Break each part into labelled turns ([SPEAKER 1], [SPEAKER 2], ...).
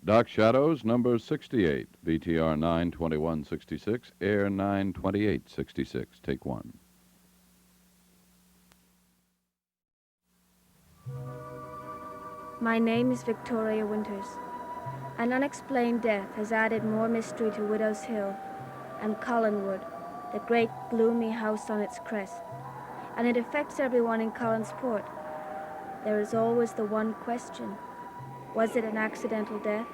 [SPEAKER 1] Dark Shadows, number 68, BTR 92166, Air 92866. Take one.
[SPEAKER 2] My name is Victoria Winters. An unexplained death has added more mystery to Widow's Hill and Collinwood, the great gloomy house on its crest, and it affects everyone in Collinsport. There is always the one question: was it an accidental death?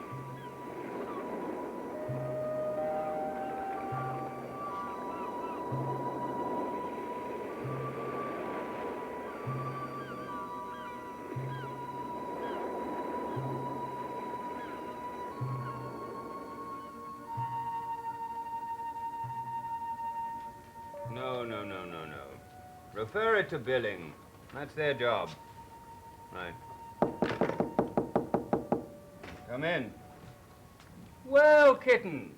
[SPEAKER 3] No. Refer it to billing. That's their job. Right. Come in. Well, kitten.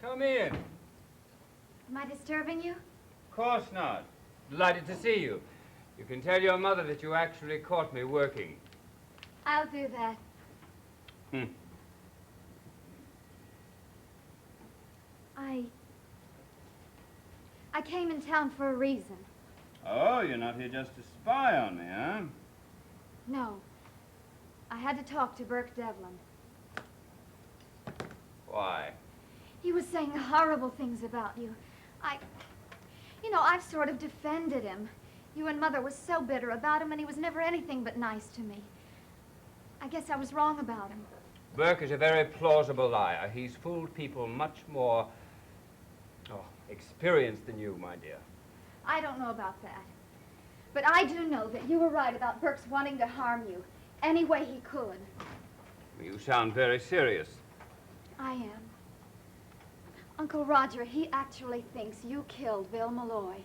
[SPEAKER 3] Come in.
[SPEAKER 4] Am I disturbing you?
[SPEAKER 3] Of course not. Delighted to see you. You can tell your mother that you actually caught me working.
[SPEAKER 4] I'll do that. I came in town for a reason.
[SPEAKER 3] Oh, you're not here just to spy on me, huh?
[SPEAKER 4] No. I had to talk to Burke Devlin.
[SPEAKER 3] Why?
[SPEAKER 4] He was saying horrible things about you. I've sort of defended him. You and Mother was so bitter about him, and he was never anything but nice to me. I guess I was wrong about him.
[SPEAKER 3] Burke is a very plausible liar. He's fooled people much more, experienced than you, my dear.
[SPEAKER 4] I don't know about that. But I do know that you were right about Burke's wanting to harm you any way he could.
[SPEAKER 3] You sound very serious.
[SPEAKER 4] I am. Uncle Roger, he actually thinks you killed Bill Malloy.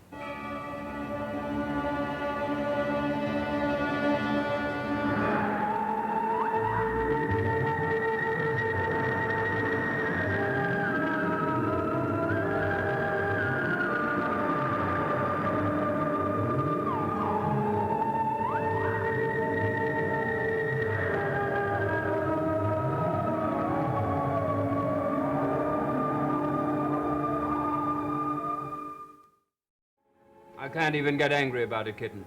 [SPEAKER 3] I can't even get angry about it, kitten.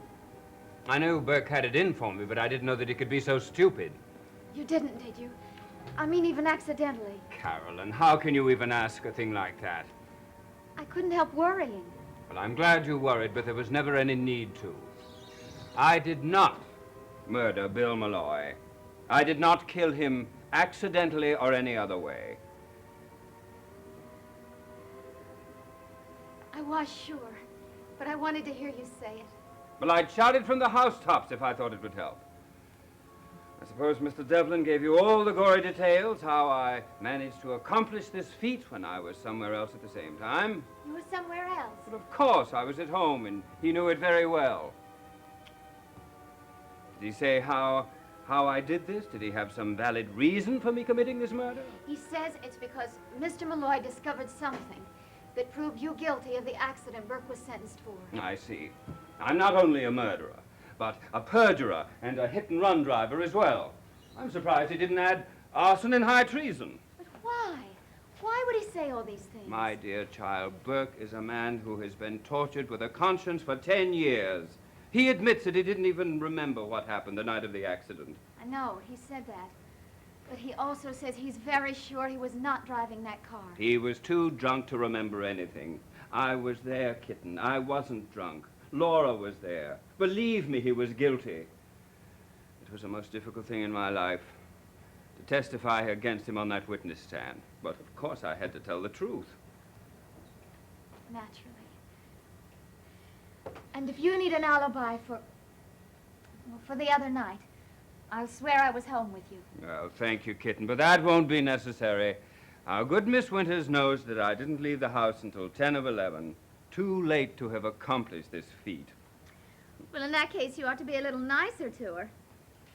[SPEAKER 3] I knew Burke had it in for me, but I didn't know that he could be so stupid.
[SPEAKER 4] You didn't, did you? I mean, even accidentally.
[SPEAKER 3] Carolyn, how can you even ask a thing like that?
[SPEAKER 4] I couldn't help worrying.
[SPEAKER 3] Well, I'm glad you worried, but there was never any need to. I did not murder Bill Malloy. I did not kill him accidentally or any other way.
[SPEAKER 4] I was sure, but I wanted to hear you say it.
[SPEAKER 3] Well, I'd shout it from the housetops if I thought it would help. I suppose Mr. Devlin gave you all the gory details, how I managed to accomplish this feat when I was somewhere else at the same time.
[SPEAKER 4] You were somewhere else.
[SPEAKER 3] But of course, I was at home, and he knew it very well. Did he say how I did this? Did he have some valid reason for me committing this murder?
[SPEAKER 4] He says it's because Mr. Malloy discovered something that proved you guilty of the accident Burke was sentenced for.
[SPEAKER 3] I see. I'm not only a murderer, but a perjurer and a hit-and-run driver as well. I'm surprised he didn't add arson and high treason.
[SPEAKER 4] But why? Why would he say all these things?
[SPEAKER 3] My dear child, Burke is a man who has been tortured with a conscience for 10 years. He admits that he didn't even remember what happened the night of the accident.
[SPEAKER 4] I know, he said that. But he also says he's very sure he was not driving that car.
[SPEAKER 3] He was too drunk to remember anything. I was there, kitten. I wasn't drunk. Laura was there. Believe me, he was guilty. It was the most difficult thing in my life to testify against him on that witness stand. But of course I had to tell the truth.
[SPEAKER 4] Naturally. And if you need an alibi for the other night, I'll swear I was home with you.
[SPEAKER 3] Well, thank you, kitten, but that won't be necessary. Our good Miss Winters knows that I didn't leave the house until 10 of 11. Too late to have accomplished this feat.
[SPEAKER 5] Well, in that case, you ought to be a little nicer to her.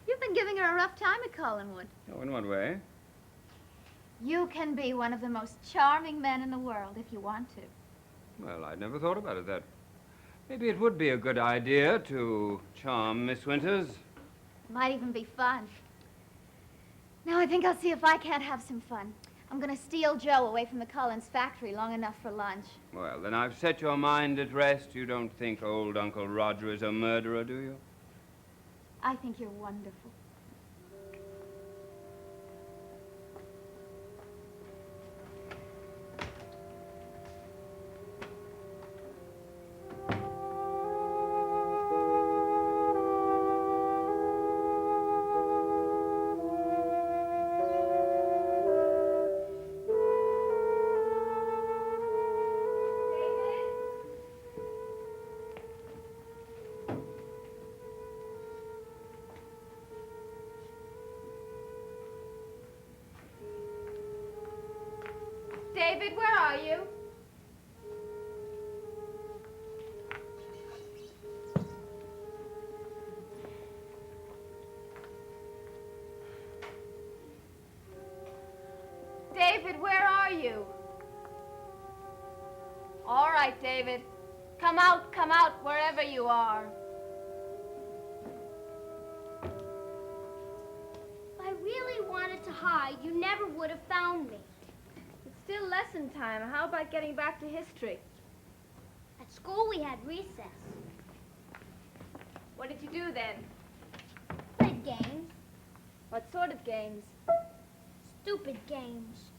[SPEAKER 5] You've been giving her a rough time at Collinwood.
[SPEAKER 3] Oh, in what way?
[SPEAKER 4] You can be one of the most charming men in the world if you want to.
[SPEAKER 3] Well, I'd never thought about it that. Maybe it would be a good idea to charm Miss Winters.
[SPEAKER 4] It might even be fun. Now, I think I'll see if I can't have some fun. I'm gonna steal Joe away from the Collins factory long enough for lunch.
[SPEAKER 3] Well, then I've set your mind at rest. You don't think old Uncle Roger is a murderer, do you?
[SPEAKER 4] I think you're wonderful.
[SPEAKER 2] David, where are you? David, where are you? All right, David. Come out, wherever you are.
[SPEAKER 6] If I really wanted to hide, you never would have found me.
[SPEAKER 2] It's still lesson time. How about getting back to history?
[SPEAKER 6] At school, we had recess.
[SPEAKER 2] What did you do then?
[SPEAKER 6] Played games.
[SPEAKER 2] What sort of games?
[SPEAKER 6] Stupid games.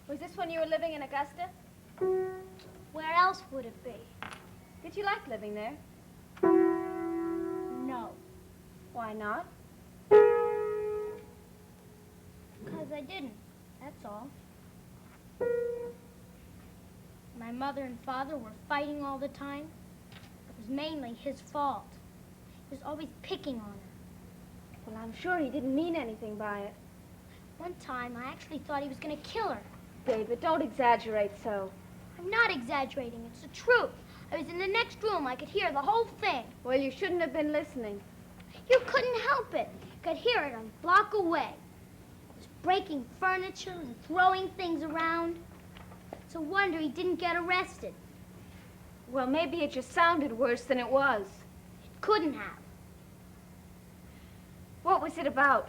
[SPEAKER 2] Was this when you were living in Augusta?
[SPEAKER 6] Where else would it be?
[SPEAKER 2] Did you like living there?
[SPEAKER 6] No.
[SPEAKER 2] Why not?
[SPEAKER 6] Because I didn't. That's all. My mother and father were fighting all the time. It was mainly his fault. He was always picking on her.
[SPEAKER 2] Well, I'm sure he didn't mean anything by it.
[SPEAKER 6] One time, I actually thought he was going to kill her.
[SPEAKER 2] David, don't exaggerate so.
[SPEAKER 6] I'm not exaggerating. It's the truth. I was in the next room. I could hear the whole thing.
[SPEAKER 2] Well, you shouldn't have been listening.
[SPEAKER 6] You couldn't help it. You could hear it a block away. It was breaking furniture and throwing things around. It's a wonder he didn't get arrested.
[SPEAKER 2] Well, maybe it just sounded worse than it was.
[SPEAKER 6] It couldn't have.
[SPEAKER 2] What was it about?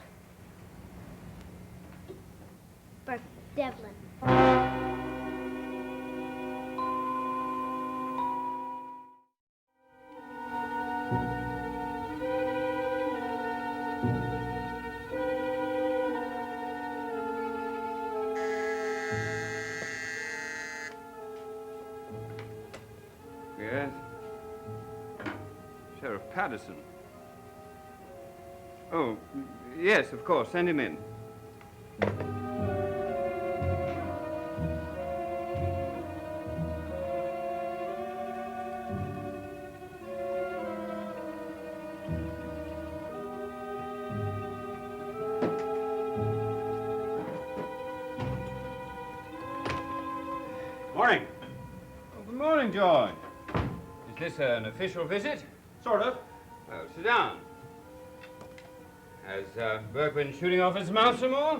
[SPEAKER 6] Burke Devlin.
[SPEAKER 3] Yes? Sheriff Patterson. Oh, yes, of course. Send him in.
[SPEAKER 7] Morning.
[SPEAKER 3] Good morning, George. Is this an official visit?
[SPEAKER 7] Sort of.
[SPEAKER 3] Well, sit down. Has Burke been shooting off his mouth some more?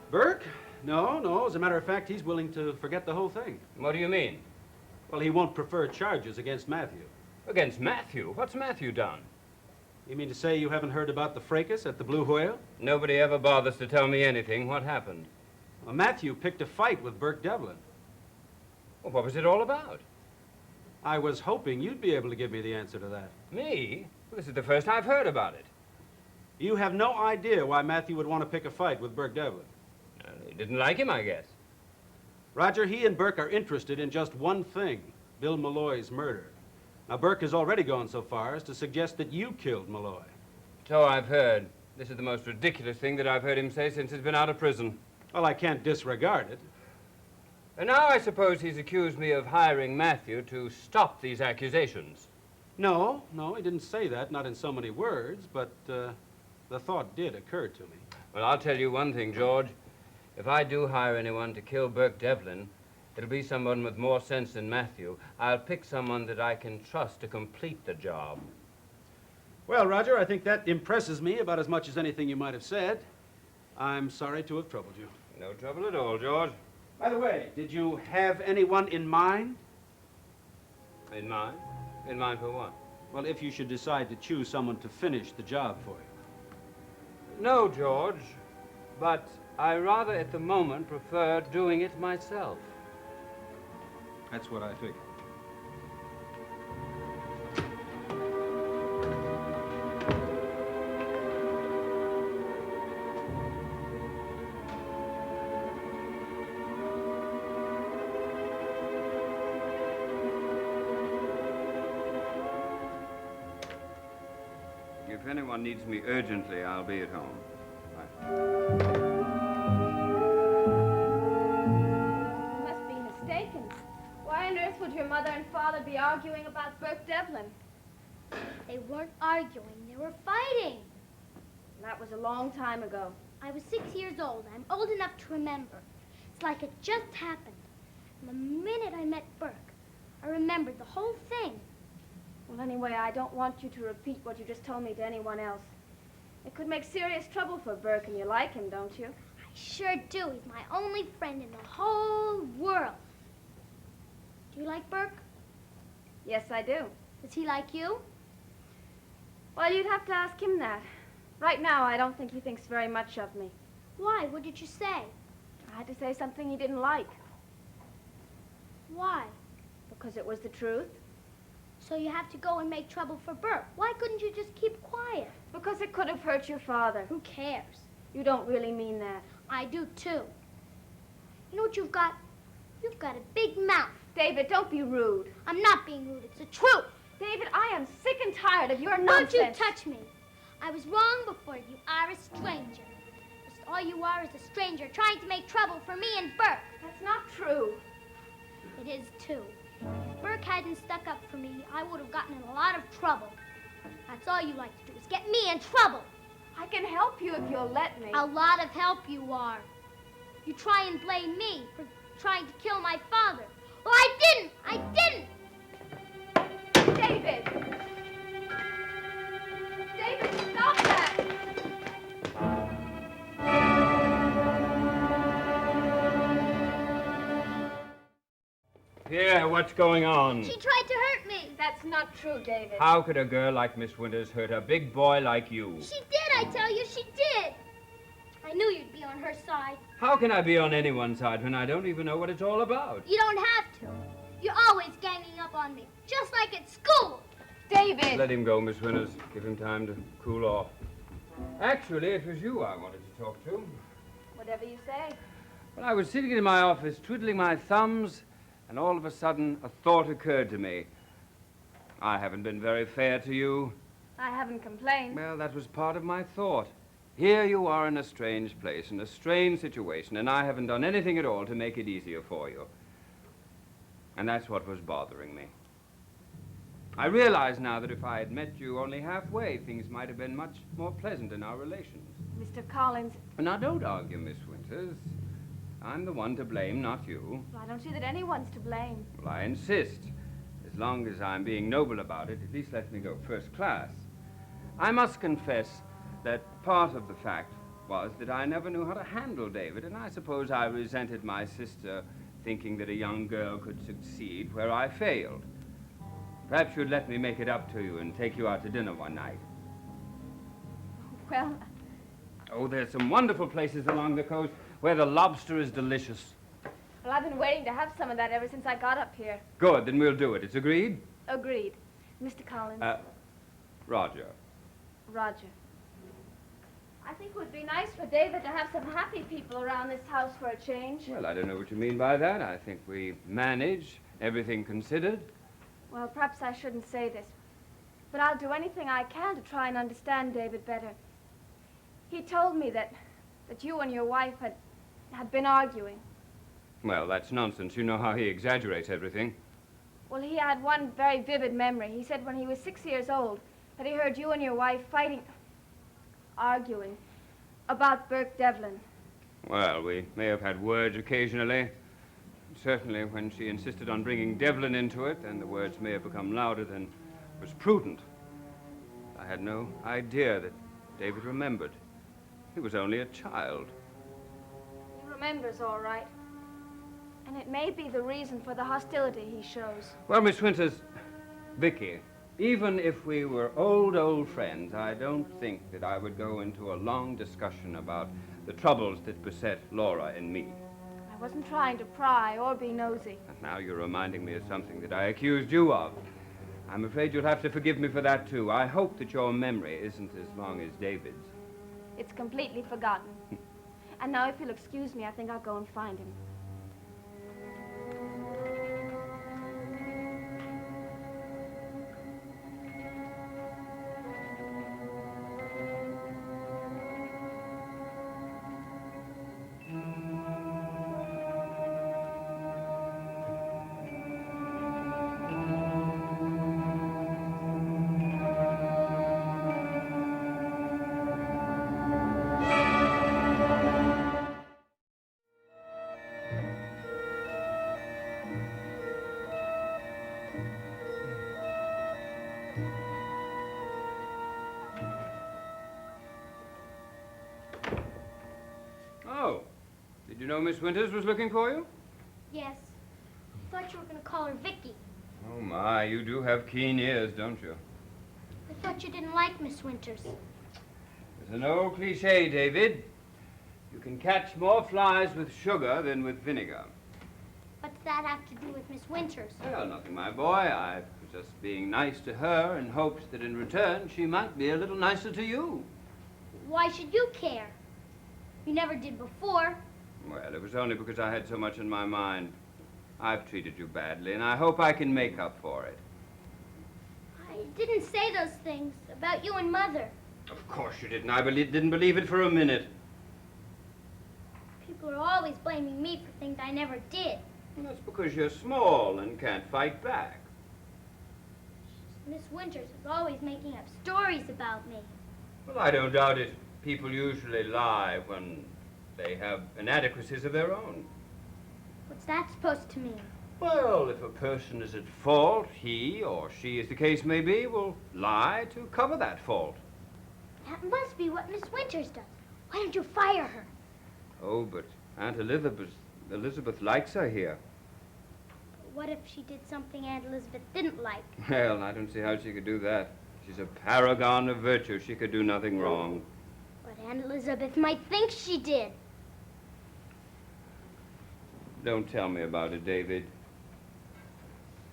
[SPEAKER 7] Burke? No. As a matter of fact, he's willing to forget the whole thing.
[SPEAKER 3] What do you mean?
[SPEAKER 7] Well, he won't prefer charges against Matthew.
[SPEAKER 3] Against Matthew? What's Matthew done?
[SPEAKER 7] You mean to say you haven't heard about the fracas at the Blue Whale?
[SPEAKER 3] Nobody ever bothers to tell me anything. What happened?
[SPEAKER 7] Well, Matthew picked a fight with Burke Devlin.
[SPEAKER 3] Well, what was it all about?
[SPEAKER 7] I was hoping you'd be able to give me the answer to that.
[SPEAKER 3] Me? Well, this is the first I've heard about it.
[SPEAKER 7] You have no idea why Matthew would want to pick a fight with Burke Devlin.
[SPEAKER 3] He didn't like him, I guess.
[SPEAKER 7] Roger, he and Burke are interested in just one thing, Bill Malloy's murder. Now, Burke has already gone so far as to suggest that you killed Malloy.
[SPEAKER 3] So I've heard. This is the most ridiculous thing that I've heard him say since he's been out of prison.
[SPEAKER 7] Well, I can't disregard it.
[SPEAKER 3] And now I suppose he's accused me of hiring Matthew to stop these accusations.
[SPEAKER 7] No, he didn't say that, not in so many words, but the thought did occur to me.
[SPEAKER 3] Well, I'll tell you one thing, George. If I do hire anyone to kill Burke Devlin, it'll be someone with more sense than Matthew. I'll pick someone that I can trust to complete the job.
[SPEAKER 7] Well, Roger, I think that impresses me about as much as anything you might have said. I'm sorry to have troubled you.
[SPEAKER 3] No trouble at all, George.
[SPEAKER 7] By the way, did you have anyone in mind?
[SPEAKER 3] In mind? In mind for what?
[SPEAKER 7] Well, if you should decide to choose someone to finish the job for you.
[SPEAKER 3] No, George. But I rather at the moment prefer doing it myself.
[SPEAKER 7] That's what I figured.
[SPEAKER 3] If anyone needs me urgently, I'll be at home. Bye.
[SPEAKER 2] You must be mistaken. Why on earth would your mother and father be arguing about Burke Devlin?
[SPEAKER 6] They weren't arguing, they were fighting.
[SPEAKER 2] That was a long time ago.
[SPEAKER 6] I was 6 years old. I'm old enough to remember. It's like it just happened. And the minute I met Burke, I remembered the whole thing.
[SPEAKER 2] Well, anyway, I don't want you to repeat what you just told me to anyone else. It could make serious trouble for Burke, and you like him, don't you?
[SPEAKER 6] I sure do. He's my only friend in the whole world. Do you like Burke?
[SPEAKER 2] Yes, I do.
[SPEAKER 6] Does he like you?
[SPEAKER 2] Well, you'd have to ask him that. Right now, I don't think he thinks very much of me.
[SPEAKER 6] Why? What did you say?
[SPEAKER 2] I had to say something he didn't like,
[SPEAKER 6] Why?
[SPEAKER 2] because it was the truth.
[SPEAKER 6] So you have to go and make trouble for Burke. Why couldn't you just keep quiet?
[SPEAKER 2] Because it could have hurt your father.
[SPEAKER 6] Who cares?
[SPEAKER 2] You don't really mean that.
[SPEAKER 6] I do too. You know what you've got? You've got a big mouth.
[SPEAKER 2] David, don't be rude.
[SPEAKER 6] I'm not being rude. It's the truth.
[SPEAKER 2] David, I am sick and tired of your
[SPEAKER 6] Don't
[SPEAKER 2] nonsense.
[SPEAKER 6] you touch me. I was wrong before. You are a stranger. Just all you are is a stranger trying to make trouble for me and Burke.
[SPEAKER 2] That's not true.
[SPEAKER 6] It is too. If Burke hadn't stuck up for me, I would have gotten in a lot of trouble. That's all you like to do is get me in trouble.
[SPEAKER 2] I can help you if you'll let me.
[SPEAKER 6] A lot of help you are. You try and blame me for trying to kill my father. Well, I didn't! I didn't!
[SPEAKER 2] David! David, stop that!
[SPEAKER 3] Here, what's going on?
[SPEAKER 6] She tried to hurt me.
[SPEAKER 2] That's not true, David.
[SPEAKER 3] How could a girl like Miss Winters hurt a big boy like you?
[SPEAKER 6] She did, I tell you, she did. I knew you'd be on her side.
[SPEAKER 3] How can I be on anyone's side when I don't even know what it's all about?
[SPEAKER 6] You don't have to. You're always ganging up on me, just like at school.
[SPEAKER 2] David!
[SPEAKER 3] Let him go, Miss Winters. Give him time to cool off. Actually, it was you I wanted to talk to.
[SPEAKER 2] Whatever you say.
[SPEAKER 3] Well, I was sitting in my office, twiddling my thumbs, and all of a sudden, a thought occurred to me. I haven't been very fair to you.
[SPEAKER 2] I haven't complained.
[SPEAKER 3] Well, that was part of my thought. Here you are in a strange place, in a strange situation, and I haven't done anything at all to make it easier for you. And that's what was bothering me. I realize now that if I had met you only halfway, things might have been much more pleasant in our relations.
[SPEAKER 2] Mr. Collins,
[SPEAKER 3] Now, don't argue, Miss Winters. I'm the one to blame, not you.
[SPEAKER 2] I don't see that anyone's to blame.
[SPEAKER 3] Well, I insist. As long as I'm being noble about it, at least let me go first class. I must confess that part of the fact was that I never knew how to handle David, and I suppose I resented my sister thinking that a young girl could succeed where I failed. Perhaps you'd let me make it up to you and take you out to dinner one night.
[SPEAKER 2] Well,
[SPEAKER 3] Oh, there's some wonderful places along the coast where the lobster is delicious.
[SPEAKER 2] well, I've been waiting to have some of that ever since I got up here.
[SPEAKER 3] Good, then we'll do it. It's agreed?
[SPEAKER 2] Agreed. Mr. Collins.
[SPEAKER 3] Roger.
[SPEAKER 2] Roger. I think it would be nice for David to have some happy people around this house for a change.
[SPEAKER 3] Well, I don't know what you mean by that. I think we manage, everything considered.
[SPEAKER 2] Well, perhaps I shouldn't say this, but I'll do anything I can to try and understand David better. He told me that you and your wife had been arguing.
[SPEAKER 3] Well, that's nonsense. You know how he exaggerates everything.
[SPEAKER 2] Well, he had one very vivid memory. He said when he was 6 years old that he heard you and your wife arguing about Burke Devlin.
[SPEAKER 3] Well, we may have had words occasionally. Certainly when she insisted on bringing Devlin into it, then the words may have become louder than was prudent. I had no idea that David remembered. He was only a child.
[SPEAKER 2] He remembers all right. And it may be the reason for the hostility he shows.
[SPEAKER 3] Well, Miss Winters, Vicky, Even if we were old friends, I don't think that I would go into a long discussion about the troubles that beset Laura and me.
[SPEAKER 2] I wasn't trying to pry or be nosy.
[SPEAKER 3] And now you're reminding me of something that I accused you of. I'm afraid you'll have to forgive me for that, too. I hope that your memory isn't as long as David's.
[SPEAKER 2] It's completely forgotten. And now if you'll excuse me, I think I'll go and find him.
[SPEAKER 3] Oh, did you know Miss Winters was looking for you?
[SPEAKER 6] Yes. I thought you were going to call her Vicky.
[SPEAKER 3] Oh, my, you do have keen ears, don't you?
[SPEAKER 6] I thought you didn't like Miss Winters.
[SPEAKER 3] There's an old cliche, David. You can catch more flies with sugar than with vinegar.
[SPEAKER 6] What does that have to do with Miss Winters?
[SPEAKER 3] Well, nothing, my boy. I was just being nice to her in hopes that in return she might be a little nicer to you.
[SPEAKER 6] Why should you care? You never did before.
[SPEAKER 3] Well, it was only because I had so much in my mind. I've treated you badly, and I hope I can make up for it.
[SPEAKER 6] I didn't say those things about you and Mother.
[SPEAKER 3] Of course you didn't. I didn't believe it for a minute.
[SPEAKER 6] People are always blaming me for things I never did.
[SPEAKER 3] Well, that's because you're small and can't fight back.
[SPEAKER 6] Miss Winters is always making up stories about me.
[SPEAKER 3] Well, I don't doubt it. People usually lie when they have inadequacies of their own.
[SPEAKER 6] What's that supposed to mean?
[SPEAKER 3] Well, if a person is at fault, he or she, as the case may be, will lie to cover that fault.
[SPEAKER 6] That must be what Miss Winters does. Why don't you fire her?
[SPEAKER 3] Oh, but Aunt Elizabeth likes her here.
[SPEAKER 6] What if she did something Aunt Elizabeth didn't like?
[SPEAKER 3] Well, I don't see how she could do that. She's a paragon of virtue. She could do nothing wrong.
[SPEAKER 6] But Aunt Elizabeth might think she did.
[SPEAKER 3] Don't tell me about it, David.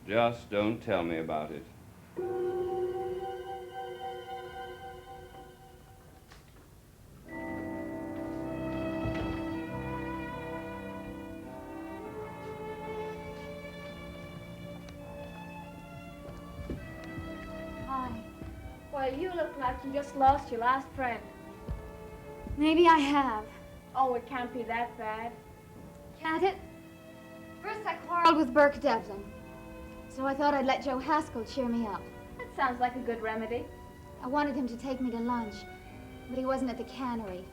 [SPEAKER 3] Just don't tell me about it.
[SPEAKER 2] Hi. Well, you look like you just lost your last friend.
[SPEAKER 4] Maybe I have.
[SPEAKER 2] Oh, it can't be that bad.
[SPEAKER 4] Can't it? First I quarreled with Burke Devlin. So I thought I'd let Joe Haskell cheer me up.
[SPEAKER 2] That sounds like a good remedy.
[SPEAKER 4] I wanted him to take me to lunch, but he wasn't at the cannery.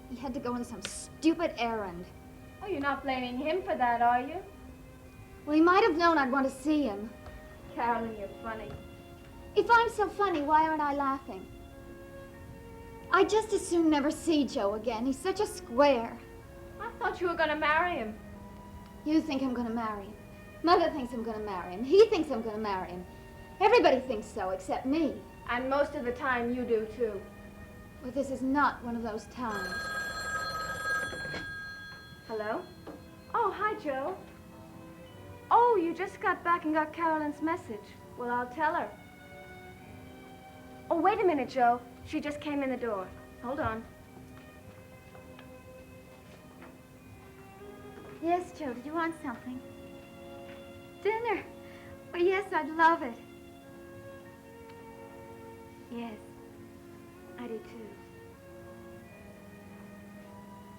[SPEAKER 4] He had to go on some stupid errand.
[SPEAKER 2] Oh, you're not blaming him for that, are you?
[SPEAKER 4] Well, he might have known I'd want to see him.
[SPEAKER 2] Carolyn, you're funny.
[SPEAKER 4] If I'm so funny, why aren't I laughing? I'd just as soon never see Joe again. He's such a square.
[SPEAKER 2] I thought you were going to marry him.
[SPEAKER 4] You think I'm going to marry him. Mother thinks I'm going to marry him. He thinks I'm going to marry him. Everybody thinks so, except me.
[SPEAKER 2] And most of the time you do, too.
[SPEAKER 4] But this is not one of those times.
[SPEAKER 2] Hello? Oh, hi, Joe. Oh, you just got back and got Carolyn's message. Well, I'll tell her. Oh, wait a minute, Joe. She just came in the door. Hold on.
[SPEAKER 5] Yes, Joe, did you want something? Dinner? Well, yes, I'd love it. Yes, I do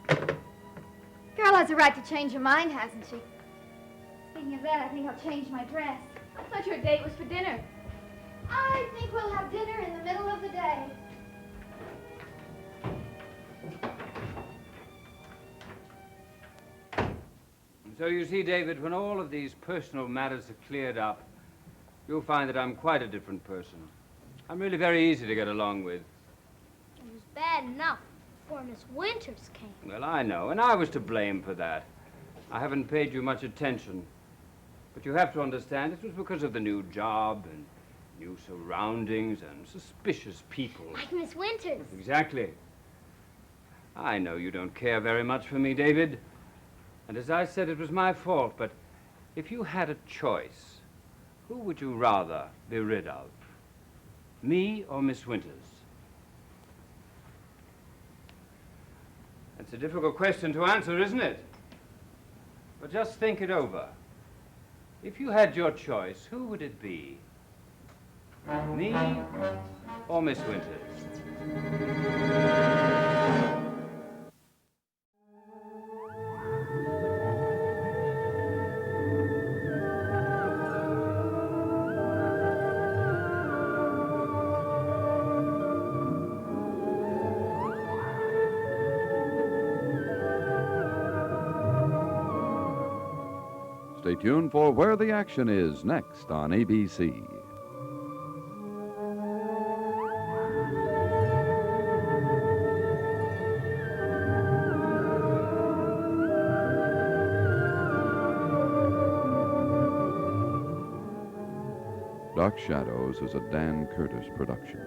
[SPEAKER 5] too. Girl has a right to change her mind, hasn't she? Speaking of that, I think I'll change my dress.
[SPEAKER 2] I thought your date was for dinner.
[SPEAKER 5] I think we'll have dinner in the middle of the day.
[SPEAKER 3] So you see, David, when all of these personal matters are cleared up, you'll find that I'm quite a different person. I'm really very easy to get along with.
[SPEAKER 6] It was bad enough before Miss Winters came.
[SPEAKER 3] Well, I know, and I was to blame for that. I haven't paid you much attention. But you have to understand, it was because of the new job and New surroundings and suspicious people.
[SPEAKER 6] Like Miss Winters.
[SPEAKER 3] Exactly. I know you don't care very much for me, David. And as I said, it was my fault, but if you had a choice, who would you rather be rid of? Me or Miss Winters? That's a difficult question to answer, isn't it? But just think it over. If you had your choice, who would it be? Me or Miss Winters?
[SPEAKER 1] Stay tuned for Where the Action Is next on ABC. Dark Shadows is a Dan Curtis production.